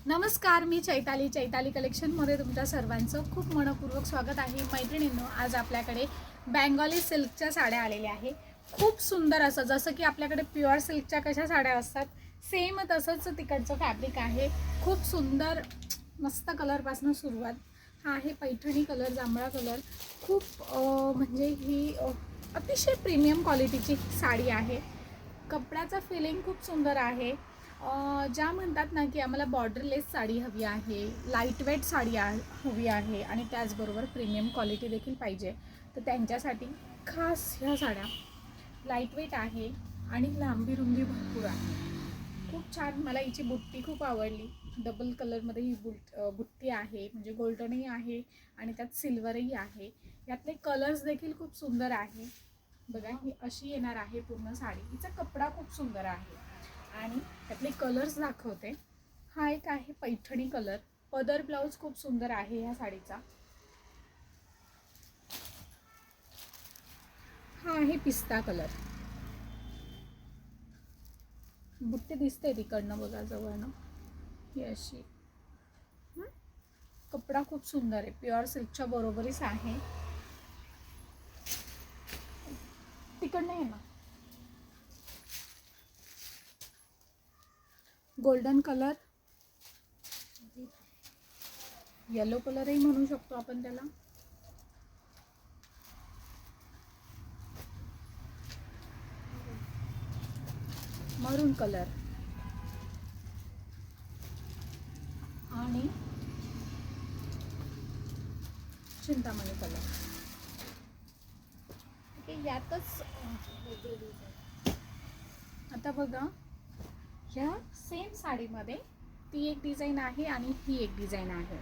नमस्कार, मी चैताली कलेक्शनमध्ये तुमच्या सर्वांचं खूप मनपूर्वक स्वागत आहे। मैत्रिणींनो, आज आपल्याकडे बेंगॉली सिल्कच्या साड्या आलेल्या आहे। खूप सुंदर असं, जसं की आपल्याकडे प्युअर सिल्कच्या कशा साड्या असतात सेम तसंच तिकडचं फॅब्रिक आहे। खूप सुंदर मस्त कलरपासून सुरुवात। हा आहे पैठणी कलर, जांभळा कलर। खूप म्हणजे ही अतिशय प्रीमियम क्वालिटीची साडी आहे। कपड्याचा फिलिंग खूप सुंदर आहे। ज्या म्हणतात ना की आम्हाला बॉर्डरलेस साडी हवी आहे, लाईटवेट साडी हवी आहे आणि त्याचबरोबर प्रीमियम क्वालिटी देखील पाहिजे, तर त्यांच्यासाठी खास ह्या साड्या लाईटवेट आहे आणि लांबी रुंदी भरपूर आहे। खूप छान, मला हिची बुट्टी खूप आवडली। डबल कलरमध्ये ही बुट्टी आहे, म्हणजे गोल्डनही आहे आणि त्यात सिल्वरही आहे। यातले कलर्स देखील खूप सुंदर आहे। बघा, ही अशी येणार आहे पूर्ण साडी। हिचा कपडा खूप सुंदर आहे आणि त्यातले कलर्स दाखवते। हा एक आहे पैठणी कलर। पदर ब्लाउज खूप सुंदर आहे ह्या साडीचा। हा आहे पिस्ता कलर। बुट्टी दिसते तिकडनं, बघा जवळनं, ही अशी। कपडा खूप सुंदर आहे, प्युअर सिल्कच्या बरोबरीच आहे। तिकडनं आहे ना, गोल्डन कलर, येलो कलरही म्हणू शकतो आपण त्याला। मरून कलर आणि चिंतामणी कलर। यातच आता बघा, ह्या सेम साडीमध्ये ती एक डिझाईन आहे आणि ही एक डिझाईन आहे।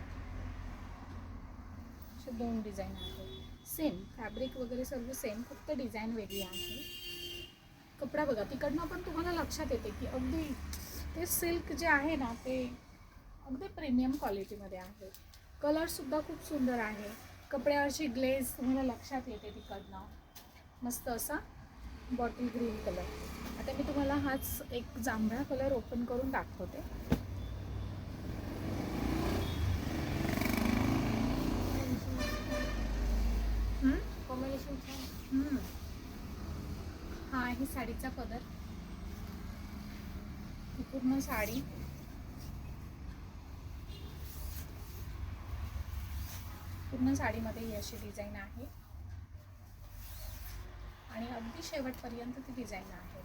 अशा दोन डिझाईन आहेत। सेम फॅब्रिक वगैरे सर्व सेम, फक्त डिझाईन वेगळी आहे। कपडा बघा, तिकडनं पण तुम्हाला लक्षात येते की अगदी ते सिल्क जे आहे ना, ते अगदी प्रीमियम क्वालिटीमध्ये आहे। कलरसुद्धा खूप सुंदर आहे। कपड्यावरची ग्लेज तुम्हाला लक्षात येते तिकडनं। मस्त असा बॉटल ग्रीन कलर। आता मी तुम्हाला हाच एक जांभळा कलर ओपन करून दाखवते। कॉम्बिनेशन छान। हा आहे साडीचा पदर। ही पूर्ण साडी पूर्ण साडीमध्ये ही अशी डिझाईन आहे आणि अगदी शेवटपर्यंत ती डिझाईन आहे।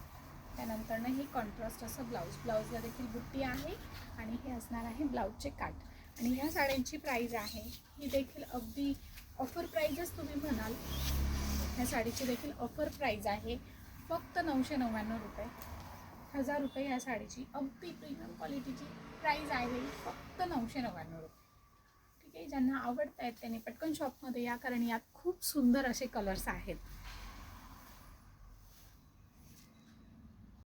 त्यानंतरनं ही कॉन्ट्रास्ट असं ब्लाउजला देखील बुट्टी आहे आणि हे असणार आहे ब्लाउजचे काठ। आणि ह्या साड्यांची प्राईज आहे, ही देखील अगदी ऑफर प्राईजच तुम्ही म्हणाल। ह्या साडीची देखील ऑफर प्राईज आहे फक्त 999 रुपये। 1000 रुपये ह्या साडीची अगदी प्रीमियम क्वालिटीची प्राईज आहे, फक्त 999 रुपये। ठीक आहे, ज्यांना आवडत आहेत त्यांनी पटकन शॉपमध्ये या, कारण यात खूप सुंदर असे कलर्स आहेत।